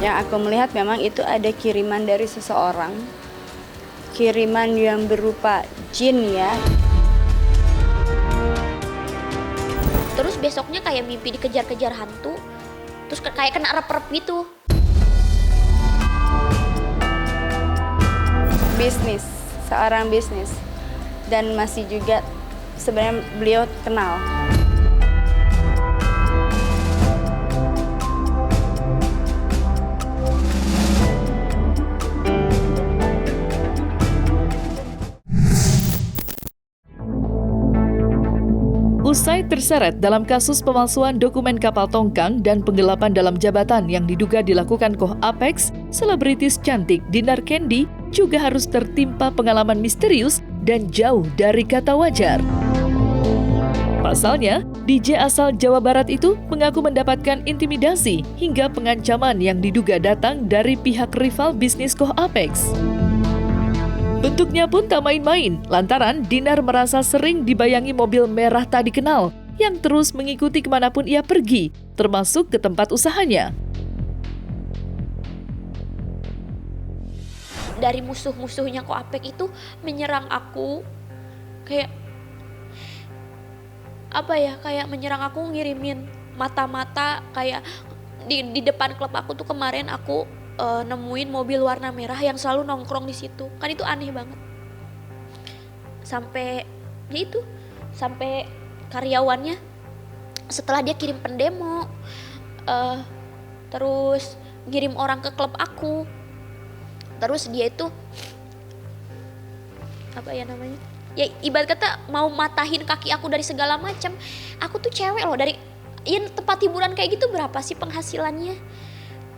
Yang aku melihat memang itu ada kiriman dari seseorang, kiriman yang berupa jin ya. Terus besoknya kayak mimpi dikejar-kejar hantu, terus kayak kena rep-rep gitu. Bisnis, seorang bisnis, dan masih juga sebenarnya beliau kenal. Usai terseret dalam kasus pemalsuan dokumen kapal tongkang dan penggelapan dalam jabatan yang diduga dilakukan Koh Apex, selebritis cantik Dinar Candy juga harus tertimpa pengalaman misterius dan jauh dari kata wajar. Pasalnya, DJ asal Jawa Barat itu mengaku mendapatkan intimidasi hingga pengancaman yang diduga datang dari pihak rival bisnis Koh Apex. Bentuknya pun tak main-main, lantaran Dinar merasa sering dibayangi mobil merah tak dikenal yang terus mengikuti kemanapun ia pergi, termasuk ke tempat usahanya. Dari musuh-musuhnya Koh Apek itu menyerang aku, kayak apa ya, kayak menyerang aku, ngirimin mata-mata kayak di depan klub aku tuh kemarin aku nemuin mobil warna merah yang selalu nongkrong di situ. Kan itu aneh banget. Sampai ya itu, sampai karyawannya setelah dia kirim pendemo, terus ngirim orang ke klub aku, terus dia itu apa ya namanya? Ya ibarat kata mau matahin kaki aku dari segala macam. Aku tuh cewek loh, dari ya tempat hiburan kayak gitu berapa sih penghasilannya?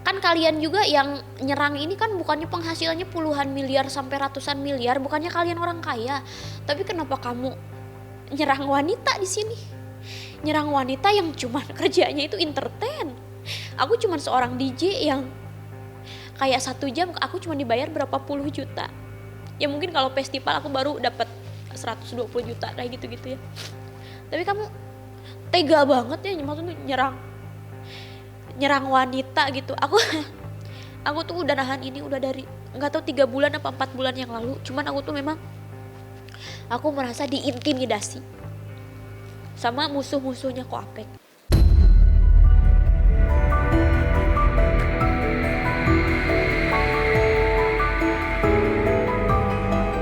Kan kalian juga yang nyerang ini kan bukannya penghasilannya puluhan miliar sampai ratusan miliar, bukannya kalian orang kaya. Tapi kenapa kamu nyerang wanita di sini? Nyerang wanita yang cuma kerjanya itu entertain. Aku cuma seorang DJ yang kayak 1 jam aku cuma dibayar berapa puluh juta. Ya mungkin kalau festival aku baru dapat 120 juta kayak gitu-gitu ya. Tapi kamu tega banget ya, maksudnya nyerang wanita gitu. Aku tuh udah nahan ini udah dari nggak tahu 3 bulan apa 4 bulan yang lalu. Cuman aku tuh memang aku merasa diintimidasi sama musuh-musuhnya Koh Apek.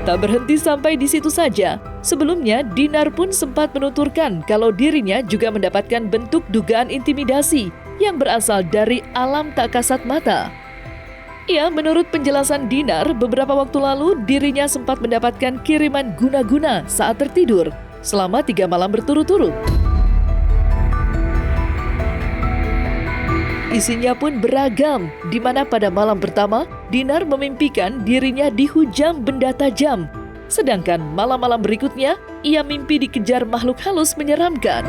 Tak berhenti sampai di situ saja. Sebelumnya, Dinar pun sempat menuturkan kalau dirinya juga mendapatkan bentuk dugaan intimidasi yang berasal dari alam tak kasat mata. Ya, menurut penjelasan Dinar, beberapa waktu lalu dirinya sempat mendapatkan kiriman guna-guna saat tertidur selama 3 malam berturut-turut. Isinya pun beragam, di mana pada malam pertama, Dinar memimpikan dirinya dihujam benda tajam. Sedangkan malam-malam berikutnya, ia mimpi dikejar makhluk halus menyeramkan.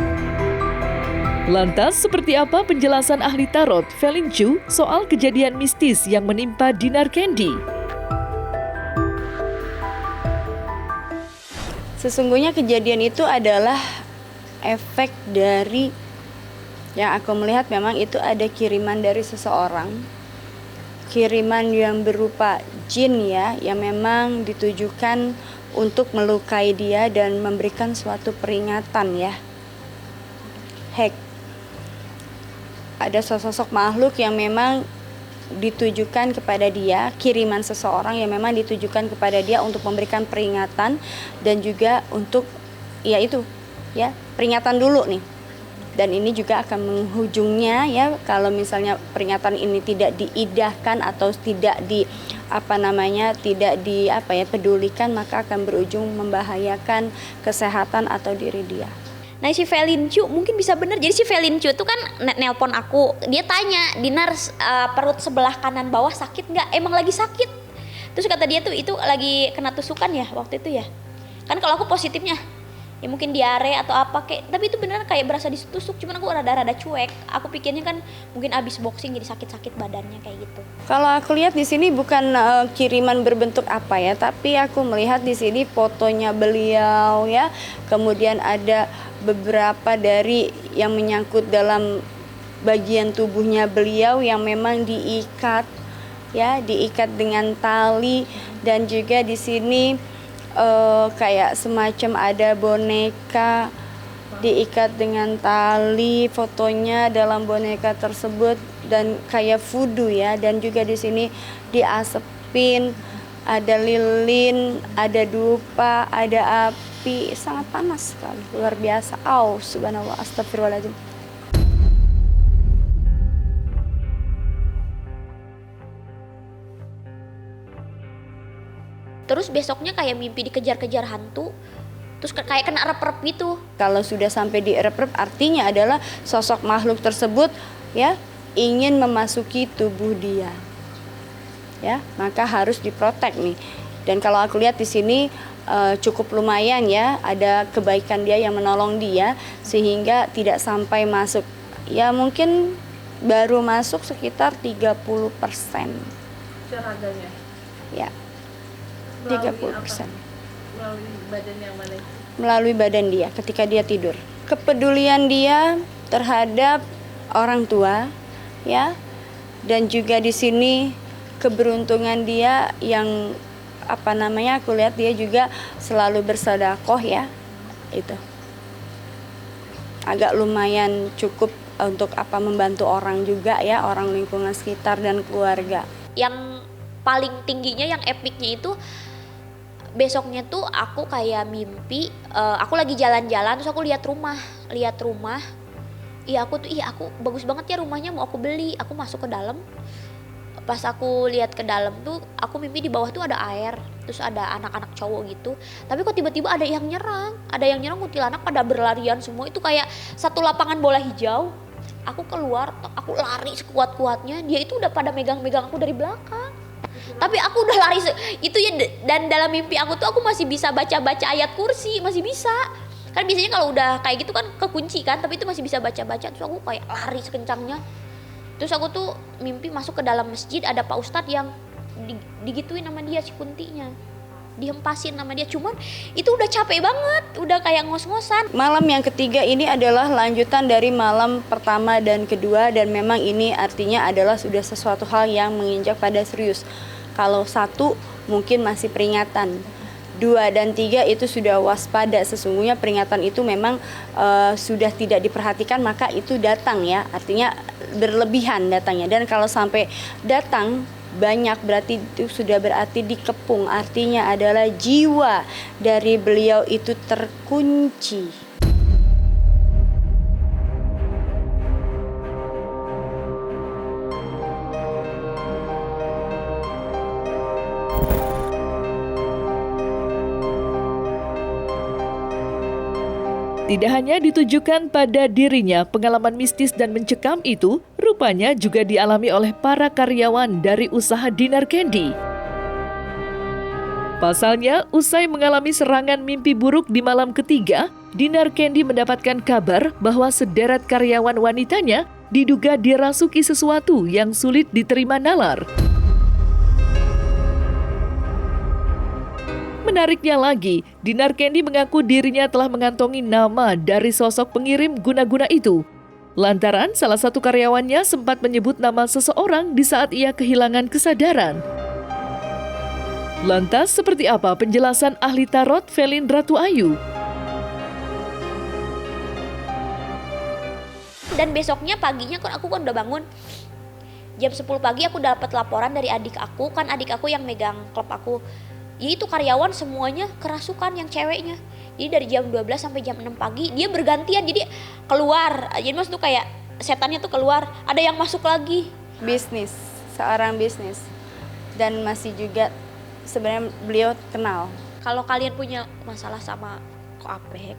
Lantas, seperti apa penjelasan ahli tarot Felin Chu soal kejadian mistis yang menimpa Dinar Candy? Sesungguhnya kejadian itu adalah efek dari yang aku melihat memang itu ada kiriman dari seseorang, kiriman yang berupa jin ya, yang memang ditujukan untuk melukai dia dan memberikan suatu peringatan ya. Ada sosok makhluk yang memang ditujukan kepada dia, kiriman seseorang yang memang ditujukan kepada dia untuk memberikan peringatan dan juga untuk ya itu ya, peringatan dulu nih. Dan ini juga akan menghujungnya ya, kalau misalnya peringatan ini tidak diidahkan atau tidak pedulikan, maka akan berujung membahayakan kesehatan atau diri dia. Nah si Felin Chu mungkin bisa bener. Jadi si Felin Chu tuh kan nelpon aku, dia tanya, Dinar perut sebelah kanan bawah sakit nggak? Emang lagi sakit. Terus kata dia tuh itu lagi kena tusukan ya waktu itu ya. Kan kalau aku positifnya ya mungkin diare atau apa kayak, tapi itu beneran kayak berasa ditusuk, cuman aku rada-rada cuek. Aku pikirnya kan mungkin abis boxing jadi sakit-sakit badannya kayak gitu. Kalau aku lihat di sini bukan kiriman berbentuk apa ya, tapi aku melihat di sini fotonya beliau ya. Kemudian ada beberapa dari yang menyangkut dalam bagian tubuhnya beliau yang memang diikat, ya, diikat dengan tali, dan juga di sini kayak semacam ada boneka diikat dengan tali, fotonya dalam boneka tersebut, dan kayak voodoo ya, dan juga di sini diasepin, ada lilin, ada dupa, ada api, sangat panas sekali, luar biasa. Subhanallah, astagfirullahaladzim. Terus besoknya kayak mimpi dikejar-kejar hantu, terus kayak kena rep-rep gitu. Kalau sudah sampai di rep-rep, artinya adalah sosok makhluk tersebut ya ingin memasuki tubuh dia, ya, maka harus diprotek nih. Dan kalau aku lihat di sini cukup lumayan ya, ada kebaikan dia yang menolong dia sehingga tidak sampai masuk. Ya mungkin baru masuk sekitar 30%. Caranya? Ya. 30%. Melalui badan yang mana? Melalui badan dia ketika dia tidur. Kepedulian dia terhadap orang tua, ya, dan juga di sini keberuntungan dia yang aku lihat dia juga selalu bersedekah ya, itu agak lumayan cukup untuk membantu orang juga ya, orang lingkungan sekitar dan keluarga. Yang paling tingginya, yang epicnya itu besoknya tuh aku kayak mimpi, aku lagi jalan-jalan terus aku lihat rumah. Aku bagus banget ya rumahnya, mau aku beli. Aku masuk ke dalam. Pas aku lihat ke dalam tuh, aku mimpi di bawah tuh ada air, terus ada anak-anak cowok gitu. Tapi kok tiba-tiba ada yang nyerang kuntilanak pada berlarian semua. Itu kayak satu lapangan bola hijau. Aku keluar, aku lari sekuat-kuatnya. Dia itu udah pada megang-megang aku dari belakang. Tapi aku udah lari itu ya, dan dalam mimpi aku tuh aku masih bisa baca-baca ayat kursi, masih bisa. Kan biasanya kalau udah kayak gitu kan kekunci kan, tapi itu masih bisa baca-baca. Terus aku kayak lari sekencangnya. Terus aku tuh mimpi masuk ke dalam masjid, ada Pak Ustadz yang digituin sama dia, si Kuntinya. Dihempasin sama dia, cuman itu udah capek banget, udah kayak ngos-ngosan. Malam yang ketiga ini adalah lanjutan dari malam pertama dan kedua, dan memang ini artinya adalah sudah sesuatu hal yang menginjak pada serius. Kalau 1 mungkin masih peringatan, 2 dan 3 itu sudah waspada. Sesungguhnya peringatan itu memang sudah tidak diperhatikan, maka itu datang ya, artinya berlebihan datangnya. Dan kalau sampai datang banyak berarti itu sudah berarti dikepung, artinya adalah jiwa dari beliau itu terkunci. Tidak hanya ditujukan pada dirinya, pengalaman mistis dan mencekam itu rupanya juga dialami oleh para karyawan dari usaha Dinar Candy. Pasalnya, usai mengalami serangan mimpi buruk di malam ketiga, Dinar Candy mendapatkan kabar bahwa sederet karyawan wanitanya diduga dirasuki sesuatu yang sulit diterima nalar. Menariknya lagi, Dinar Candy mengaku dirinya telah mengantongi nama dari sosok pengirim guna-guna itu. Lantaran salah satu karyawannya sempat menyebut nama seseorang di saat ia kehilangan kesadaran. Lantas seperti apa penjelasan ahli tarot Velin Ratu Ayu? Dan besoknya paginya aku kan udah bangun. Jam 10 pagi aku dapat laporan dari adik aku, kan adik aku yang megang klub aku. Jadi itu karyawan semuanya kerasukan yang ceweknya. Jadi dari jam 12 sampai jam 6 pagi dia bergantian, jadi keluar. Jadi maksud tuh kayak setannya tuh keluar, ada yang masuk lagi. Bisnis, seorang bisnis. Dan masih juga sebenarnya beliau kenal. Kalau kalian punya masalah sama Ko Apek,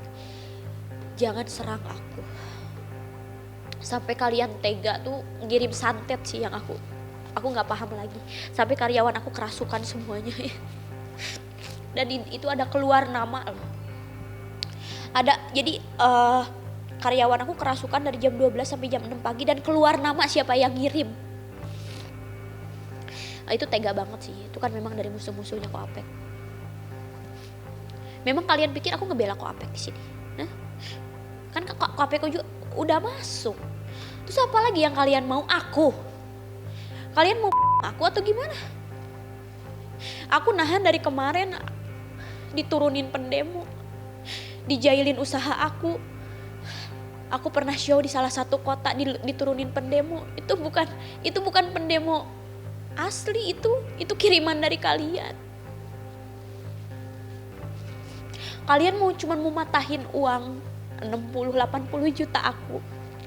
jangan serang aku. Sampai kalian tega tuh ngirim santet sih yang aku nggak paham lagi. Sampai karyawan aku kerasukan semuanya. Dan itu ada keluar nama loh. Jadi karyawan aku kerasukan dari jam 12 sampai jam 6 pagi dan keluar nama siapa yang ngirim. Itu tega banget sih. Itu kan memang dari musuh-musuhnya Ko Apek. Memang kalian pikir aku ngebela Ko Apek di sini? Kan Ko Apek udah masuk. Terus apa lagi yang kalian mau aku? Kalian mau aku atau gimana? Aku nahan dari kemarin diturunin pendemo, dijailin usaha aku. Aku pernah show di salah satu kota diturunin pendemo. Itu bukan pendemo asli, itu kiriman dari kalian. Kalian cuman mau matahin uang 60-80 juta aku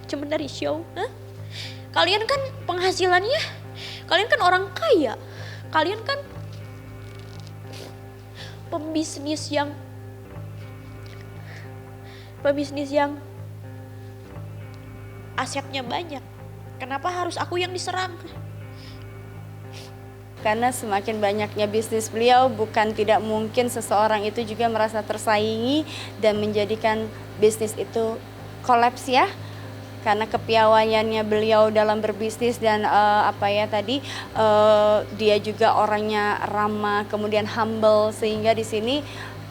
cuman dari show, huh? Kalian kan penghasilannya, kalian kan orang kaya, kalian kan pembisnis yang asetnya banyak. Kenapa harus aku yang diserang? Karena semakin banyaknya bisnis beliau, bukan tidak mungkin seseorang itu juga merasa tersaingi dan menjadikan bisnis itu kolaps ya. Karena kepiawaiannya beliau dalam berbisnis dan dia juga orangnya ramah, kemudian humble, sehingga di sini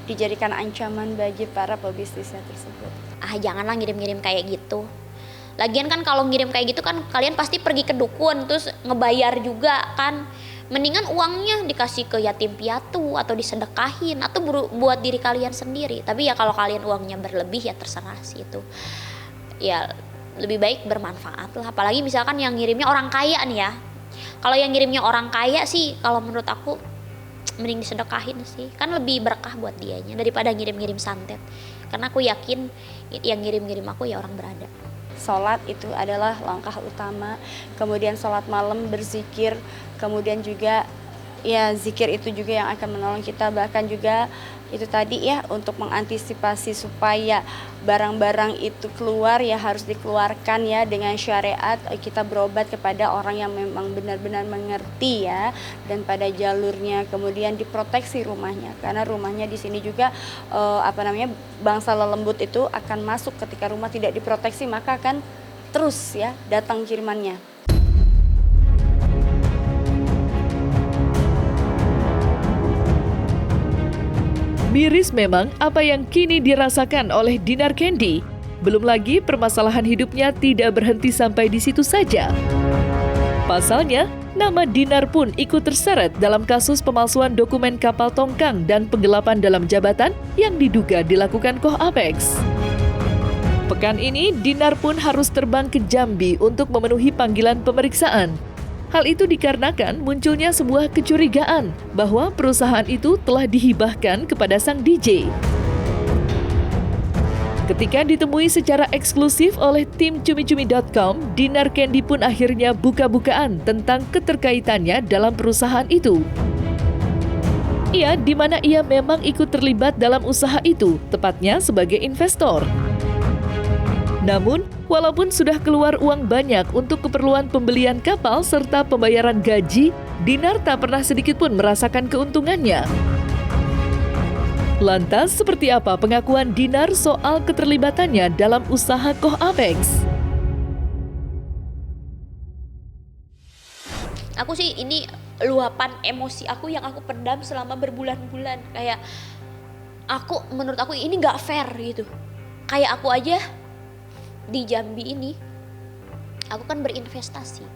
dijadikan ancaman bagi para pebisnisnya tersebut. Janganlah ngirim-ngirim kayak gitu. Lagian kan kalau ngirim kayak gitu kan kalian pasti pergi ke dukun terus ngebayar juga kan. Mendingan uangnya dikasih ke yatim piatu atau disedekahin atau buat diri kalian sendiri. Tapi ya kalau kalian uangnya berlebih ya terserah sih itu. Ya lebih baik bermanfaat lah. Apalagi misalkan yang ngirimnya orang kaya nih ya. Kalau yang ngirimnya orang kaya sih kalau menurut aku mending disedekahin sih. Kan lebih berkah buat dianya daripada ngirim-ngirim santet. Karena aku yakin yang ngirim-ngirim aku ya orang berada. Sholat itu adalah langkah utama, kemudian sholat malam, berzikir, kemudian juga ya zikir itu juga yang akan menolong kita, bahkan juga itu tadi ya untuk mengantisipasi supaya barang-barang itu keluar ya harus dikeluarkan ya dengan syariat. Kita berobat kepada orang yang memang benar-benar mengerti ya dan pada jalurnya, kemudian diproteksi rumahnya karena rumahnya di sini juga bangsa lelembut itu akan masuk ketika rumah tidak diproteksi, maka akan terus ya datang kirimannya. Miris memang apa yang kini dirasakan oleh Dinar Candy. Belum lagi permasalahan hidupnya tidak berhenti sampai di situ saja. Pasalnya, nama Dinar pun ikut terseret dalam kasus pemalsuan dokumen kapal tongkang dan penggelapan dalam jabatan yang diduga dilakukan Koh Apex. Pekan ini, Dinar pun harus terbang ke Jambi untuk memenuhi panggilan pemeriksaan. Hal itu dikarenakan munculnya sebuah kecurigaan bahwa perusahaan itu telah dihibahkan kepada sang DJ. Ketika ditemui secara eksklusif oleh tim cumi-cumi.com, Dinar Candy pun akhirnya buka-bukaan tentang keterkaitannya dalam perusahaan itu. Di mana ia memang ikut terlibat dalam usaha itu, tepatnya sebagai investor. Namun, walaupun sudah keluar uang banyak untuk keperluan pembelian kapal serta pembayaran gaji, Dinar tak pernah sedikit pun merasakan keuntungannya. Lantas, seperti apa pengakuan Dinar soal keterlibatannya dalam usaha Koh Apex? Aku sih ini luapan emosi aku yang aku pendam selama berbulan-bulan. Kayak menurut aku ini gak fair gitu. Kayak aku aja di Jambi ini, aku kan berinvestasi.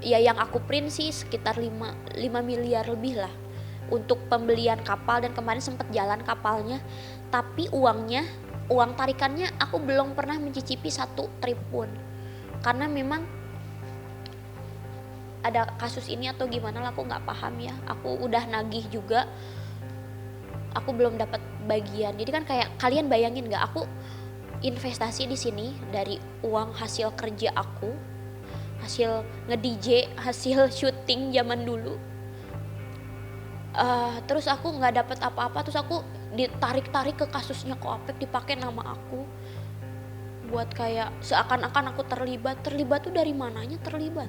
Ya yang aku print sih sekitar 5 miliar lebih lah untuk pembelian kapal, dan kemarin sempat jalan kapalnya. Tapi uang tarikannya aku belum pernah mencicipi 1 trip pun. Karena memang ada kasus ini atau gimana lah aku gak paham ya. Aku udah nagih juga, aku belum dapat bagian. Jadi kan kayak kalian bayangin gak, aku investasi di sini dari uang hasil kerja aku, hasil nge-DJ, hasil syuting zaman dulu. Terus aku nggak dapat apa-apa, terus aku ditarik-tarik ke kasusnya Koh Apex, dipakai nama aku buat kayak seakan-akan aku terlibat tuh dari mananya terlibat?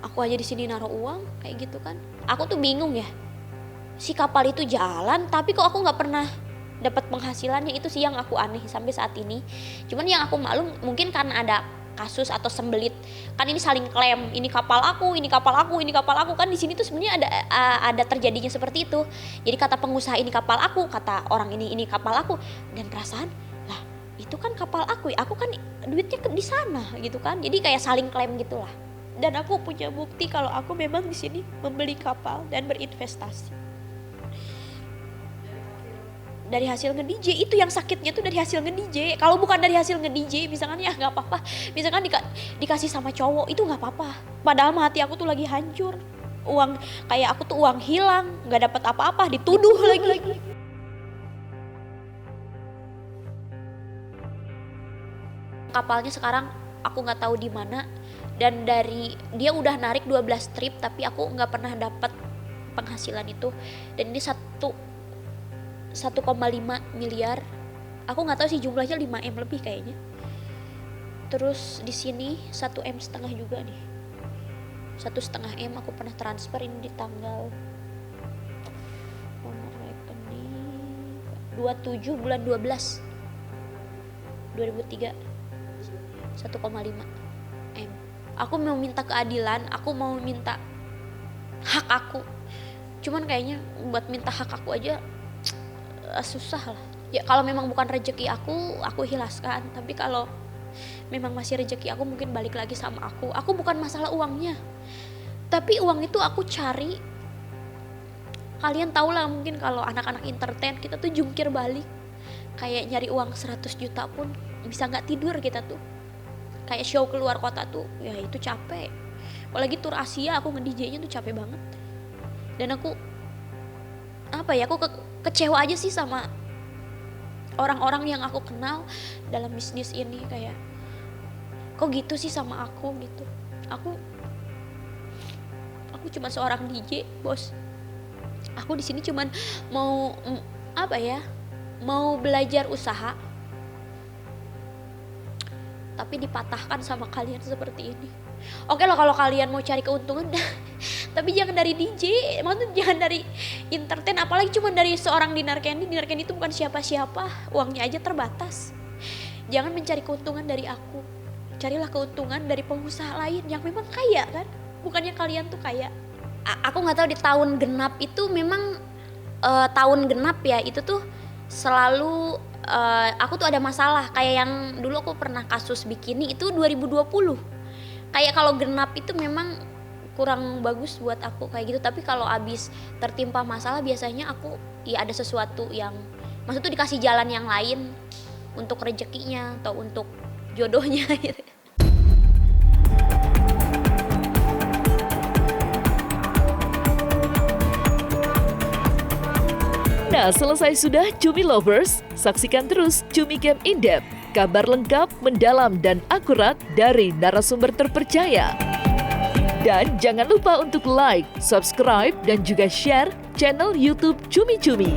Aku aja di sini naruh uang kayak gitu kan. Aku tuh bingung ya. Si kapal itu jalan tapi kok aku nggak pernah dapat penghasilannya. Itu sih yang aku aneh sampai saat ini. Cuman yang aku maklum mungkin karena ada kasus atau sembelit, kan ini saling klaim, ini kapal aku, ini kapal aku, ini kapal aku, kan di sini tuh sebenarnya ada terjadinya seperti itu. Jadi kata pengusaha ini kapal aku, kata orang ini kapal aku, dan perasaan lah itu kan kapal aku kan duitnya di sana gitu kan. Jadi kayak saling klaim gitulah. Dan aku punya bukti kalau aku memang di sini membeli kapal dan berinvestasi. Dari hasil nge-DJ, itu yang sakitnya tuh dari hasil nge-DJ. Kalau bukan dari hasil nge-DJ, misalkan ya nggak apa-apa. Misalkan dikasih sama cowok, itu nggak apa-apa. Padahal hati aku tuh lagi hancur. Uang, kayak aku tuh uang hilang, nggak dapat apa-apa, dituduh lagi. Kapalnya sekarang aku nggak tahu di mana. Dan dari dia udah narik 12 trip, tapi aku nggak pernah dapat penghasilan itu. Dan ini 1,5 miliar. Aku nggak tahu sih jumlahnya 5M lebih kayaknya. Terus di sini 1,5 M juga nih. 1,5 M aku pernah transfer ini di tanggal nomor rekening 27 bulan 12 2003. 1,5 M. Aku mau minta keadilan, aku mau minta hak aku. Cuman kayaknya buat minta hak aku aja susah lah. Ya kalau memang bukan rezeki aku hilaskan. Tapi kalau memang masih rezeki aku, mungkin balik lagi sama aku. Aku bukan masalah uangnya, tapi uang itu aku cari. Kalian tau lah mungkin kalau anak-anak entertain kita tuh jungkir balik. Kayak nyari uang 100 juta pun bisa gak tidur kita tuh. Kayak show keluar kota tuh, ya itu capek. Apalagi tur Asia aku nge-DJ-nya tuh capek banget. Dan aku aku kecewa aja sih sama orang-orang yang aku kenal dalam bisnis ini. Kayak kok gitu sih sama aku gitu. Aku cuma seorang DJ, bos. Aku di sini cuman mau mau belajar usaha, tapi dipatahkan sama kalian seperti ini. Oke lah kalau kalian mau cari keuntungan tapi jangan dari DJ, maksudnya jangan dari entertain, apalagi cuma dari seorang Dinar Candy. Dinar Candy itu bukan siapa-siapa, uangnya aja terbatas. Jangan mencari keuntungan dari aku, carilah keuntungan dari pengusaha lain yang memang kaya kan, bukannya kalian tuh kaya. Aku nggak tahu di tahun genap itu memang tahun genap ya, itu tuh selalu aku tuh ada masalah. Kayak yang dulu aku pernah kasus bikini itu 2020. Kayak kalau genap itu memang kurang bagus buat aku kayak gitu. Tapi kalau abis tertimpa masalah biasanya aku ya ada sesuatu yang maksud tuh dikasih jalan yang lain untuk rezekinya atau untuk jodohnya gitu. Nah, selesai sudah Cumi Lovers, saksikan terus Cumi Camp In-Depth, kabar lengkap, mendalam, dan akurat dari narasumber terpercaya. Dan jangan lupa untuk like, subscribe, dan juga share channel YouTube Cumi Cumi.